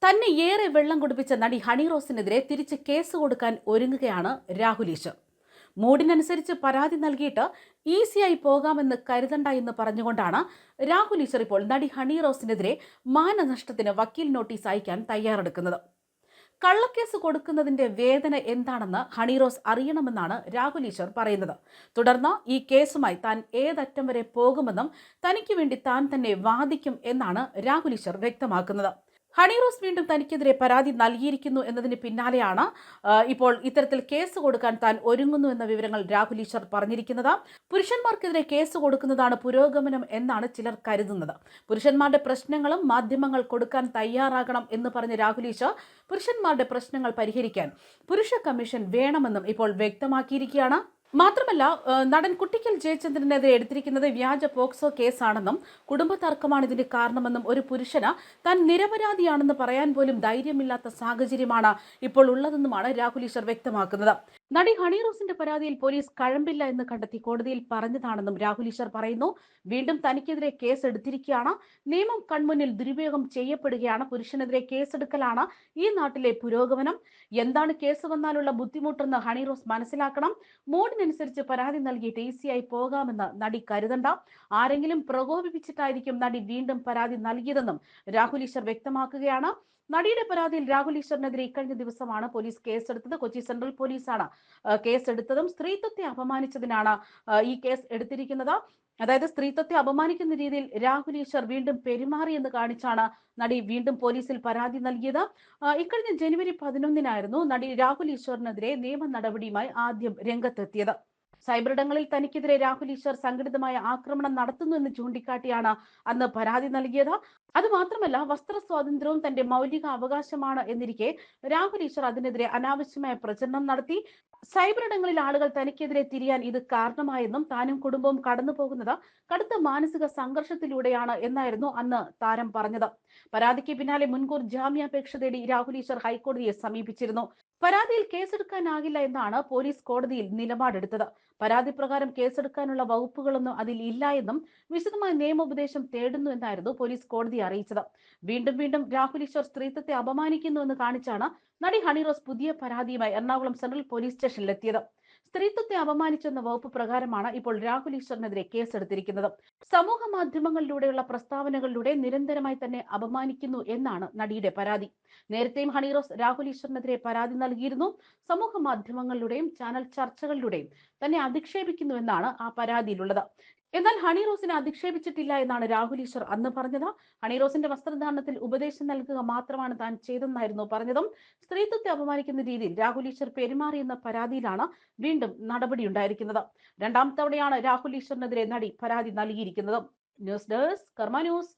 തന്നെ ഏറെ വെള്ളം കുടിപ്പിച്ച നടി ഹണി റോസിനെതിരെ തിരിച്ച് കേസ് കൊടുക്കാൻ ഒരുങ്ങുകയാണ് രാഹുൽ ഈശ്വർ. മൂഡിനനുസരിച്ച് പരാതി നൽകിയിട്ട് ഈസിയായി പോകാമെന്ന് കരുതണ്ട എന്ന് പറഞ്ഞുകൊണ്ടാണ് രാഹുൽ ഈശ്വർ ഇപ്പോൾ നടി ഹണി റോസിനെതിരെ മാനനഷ്ടത്തിന് വക്കീൽ നോട്ടീസ് അയക്കാൻ തയ്യാറെടുക്കുന്നത്. കള്ളക്കേസ് കൊടുക്കുന്നതിന്റെ വേദന എന്താണെന്ന് ഹണി റോസ് അറിയണമെന്നാണ് രാഹുൽ ഈശ്വർ പറയുന്നത്. തുടർന്ന് ഈ കേസുമായി താൻ ഏതറ്റം വരെ പോകുമെന്നും തനിക്ക് വേണ്ടി താൻ തന്നെ വാദിക്കും എന്നാണ് രാഹുൽ ഈശ്വർ വ്യക്തമാക്കുന്നത്. ഹണി റോസ് വീണ്ടും തനിക്കെതിരെ പരാതി നൽകിയിരിക്കുന്നു എന്നതിന് പിന്നാലെയാണ് ഇപ്പോൾ ഇത്തരത്തിൽ കേസ് കൊടുക്കാൻ താൻ ഒരുങ്ങുന്നു എന്ന വിവരങ്ങൾ രാഹുൽ ഈശ്വർ പറഞ്ഞിരിക്കുന്നത്. പുരുഷന്മാർക്കെതിരെ കേസ് കൊടുക്കുന്നതാണ് പുരോഗമനം എന്നാണ് ചിലർ കരുതുന്നത്. പുരുഷന്മാരുടെ പ്രശ്നങ്ങളും മാധ്യമങ്ങൾ കൊടുക്കാൻ തയ്യാറാകണം എന്ന് പറഞ്ഞ രാഹുൽ ഈശ്വർ പുരുഷന്മാരുടെ പ്രശ്നങ്ങൾ പരിഹരിക്കാൻ പുരുഷ കമ്മീഷൻ വേണമെന്നും ഇപ്പോൾ വ്യക്തമാക്കിയിരിക്കുകയാണ്. മാത്രമല്ല, നടൻ കുട്ടിക്കൽ ജയചന്ദ്രനെതിരെ എടുത്തിരിക്കുന്നത് വ്യാജ പോക്സോ കേസാണെന്നും കുടുംബ തർക്കമാണ് ഇതിന് കാരണമെന്നും ഒരു പുരുഷന് താൻ നിരപരാധിയാണെന്ന് പറയാൻ പോലും ധൈര്യമില്ലാത്ത സാഹചര്യമാണ് ഇപ്പോൾ ഉള്ളതെന്നുമാണ് രാഹുൽ ഈശ്വർ വ്യക്തമാക്കുന്നത്. നടി ഹണി റോസിന്റെ പരാതിയിൽ പോലീസ് കഴമ്പില്ല എന്ന് കണ്ടെത്തി കോടതിയിൽ പറഞ്ഞതാണെന്നും രാഹുൽ ഈശ്വർ പറയുന്നു. വീണ്ടും തനിക്കെതിരെ കേസ് എടുത്തിരിക്കുകയാണ്. നിയമം കൺമുന്നിൽ ദുരുപയോഗം ചെയ്യപ്പെടുകയാണ്. പുരുഷനെതിരെ കേസെടുക്കലാണ് ഈ നാട്ടിലെ പുരോഗമനം. എന്താണ് കേസ് വന്നാലുള്ള ബുദ്ധിമുട്ടെന്ന് ഹണി റോസ് മനസ്സിലാക്കണം. മൂഡിനനുസരിച്ച് പരാതി നൽകിയിട്ട് ഈസിയായി പോകാമെന്ന് നടി കരുതണ്ട. ആരെങ്കിലും പ്രകോപിപ്പിച്ചിട്ടായിരിക്കും നടി വീണ്ടും പരാതി നൽകിയതെന്നും രാഹുൽ ഈശ്വർ വ്യക്തമാക്കുകയാണ്. നടിയുടെ പരാതിയിൽ രാഹുൽ ഈശ്വറിനെതിരെ ഇക്കഴിഞ്ഞ ദിവസമാണ് പോലീസ് കേസെടുത്തത്. കൊച്ചി സെൻട്രൽ പോലീസാണ് കേസെടുത്തതും. സ്ത്രീത്വത്തെ അപമാനിച്ചതിനാണ് ഈ കേസ് എടുത്തിരിക്കുന്നത്. അതായത് സ്ത്രീത്വത്തെ അപമാനിക്കുന്ന രീതിയിൽ രാഹുൽ ഈശ്വർ വീണ്ടും പെരുമാറിയെന്ന് കാണിച്ചാണ് നടി വീണ്ടും പോലീസിൽ പരാതി നൽകിയത്. ഇക്കഴിഞ്ഞ ജനുവരി 11-നായിരുന്നു നടി രാഹുൽ ഈശ്വറിനെതിരെ നിയമ നടപടിയുമായി ആദ്യം രംഗത്തെത്തിയത്. സൈബറിടങ്ങളിൽ തനിക്കെതിരെ രാഹുൽ ഈശ്വർ സംഘടിതമായ ആക്രമണം നടത്തുന്നു എന്ന് ചൂണ്ടിക്കാട്ടിയാണ് അന്ന് പരാതി നൽകിയത്. അതുമാത്രമല്ല, വസ്ത്ര സ്വാതന്ത്ര്യവും തന്റെ മൗലിക അവകാശമാണ് എന്നിരിക്കെ രാഹുൽ ഈശ്വർ അതിനെതിരെ അനാവശ്യമായ പ്രചരണം നടത്തി. സൈബറിടങ്ങളിൽ ആളുകൾ തനിക്കെതിരെ തിരിയാൻ ഇത് കാരണമായെന്നും താനും കുടുംബവും കടന്നു പോകുന്നത് കടുത്ത മാനസിക സംഘർഷത്തിലൂടെയാണ് എന്നായിരുന്നു അന്ന് താരം പറഞ്ഞത്. പരാതിക്ക് പിന്നാലെ മുൻകൂർ ജാമ്യാപേക്ഷ തേടി രാഹുൽ ഈശ്വർ ഹൈക്കോടതിയെ സമീപിച്ചിരുന്നു. പരാതിയിൽ കേസെടുക്കാനാകില്ല എന്നാണ് പോലീസ് കോടതിയിൽ നിലപാടെടുത്തത്. പരാതി പ്രകാരം കേസെടുക്കാനുള്ള വകുപ്പുകളൊന്നും അതിൽ ഇല്ല എന്നും വിശദമായ നിയമോപദേശം തേടുന്നു എന്നായിരുന്നു പോലീസ് കോടതിയെ അറിയിച്ചത്. വീണ്ടും രാഹുൽ ഈശ്വർ സ്ത്രീത്വത്തെ അപമാനിക്കുന്നു എന്ന് കാണിച്ചാണ് നടി ഹണി റോസ് പുതിയ പരാതിയുമായി എറണാകുളം സെൻട്രൽ പോലീസ് സ്റ്റേഷനിലെത്തിയത്. സ്ത്രീത്വത്തെ അപമാനിച്ചെന്ന വകുപ്പ് പ്രകാരമാണ് ഇപ്പോൾ രാഹുൽ ഈശ്വറിനെതിരെ കേസെടുത്തിരിക്കുന്നത്. സമൂഹ മാധ്യമങ്ങളിലൂടെയുള്ള പ്രസ്താവനകളിലൂടെ നിരന്തരമായി തന്നെ അപമാനിക്കുന്നു എന്നാണ് നടിയുടെ പരാതി. നേരത്തെയും ഹണി റോസ് രാഹുൽ ഈശ്വറിനെതിരെ പരാതി നൽകിയിരുന്നു. സമൂഹ മാധ്യമങ്ങളിലൂടെയും ചാനൽ ചർച്ചകളിലൂടെയും തന്നെ അധിക്ഷേപിക്കുന്നു എന്നാണ് ആ പരാതിയിലുള്ളത്. എന്നാൽ ഹണി റോസിനെ അധിക്ഷേപിച്ചിട്ടില്ല എന്നാണ് രാഹുൽ ഈശ്വർ അന്ന് പറഞ്ഞത്. ഹണി റോസിന്റെ വസ്ത്രധാരണത്തിൽ ഉപദേശം നൽകുക മാത്രമാണ് താൻ ചെയ്തെന്നായിരുന്നു പറഞ്ഞതും. സ്ത്രീത്വത്തെ അപമാനിക്കുന്ന രീതിയിൽ രാഹുൽ ഈശ്വർ പെരുമാറിയെന്ന പരാതിയിലാണ് വീണ്ടും നടപടിയുണ്ടായിരിക്കുന്നത്. രണ്ടാം തവണയാണ് രാഹുൽ ഈശ്വറിനെതിരെ നടി പരാതി നൽകിയിരിക്കുന്നത്. ന്യൂസ് ഡെസ്ക് കർമ്മ ന്യൂസ്.